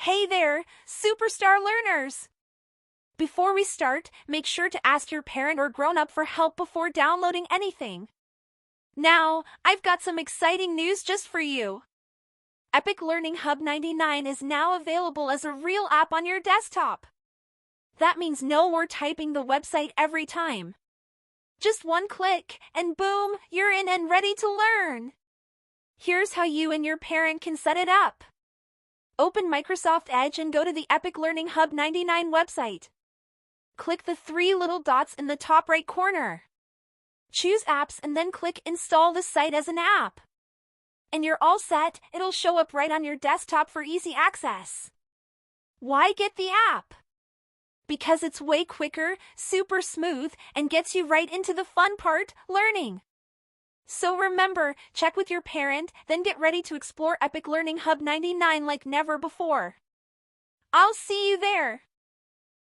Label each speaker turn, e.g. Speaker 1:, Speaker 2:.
Speaker 1: Hey there, superstar learners! Before we start, make sure to ask your parent or grown-up for help before downloading anything. Now, I've got some exciting news just for you. Epic Learning Hub 99 is now available as a real app on your desktop. That means no more typing the website every time. Just one click, and boom, you're in and ready to learn. Here's how you and your parent can set it up. Open Microsoft Edge and go to the Epic Learning Hub 99 website. Click the three little dots in the top right corner. Choose Apps and then click Install the site as an app. And you're all set. It'll show up right on your desktop for easy access. Why get the app? Because it's way quicker, super smooth, and gets you right into the fun part, learning. So remember, check with your parent, then get ready to explore Epic Learning Hub 99 like never before. I'll see you there.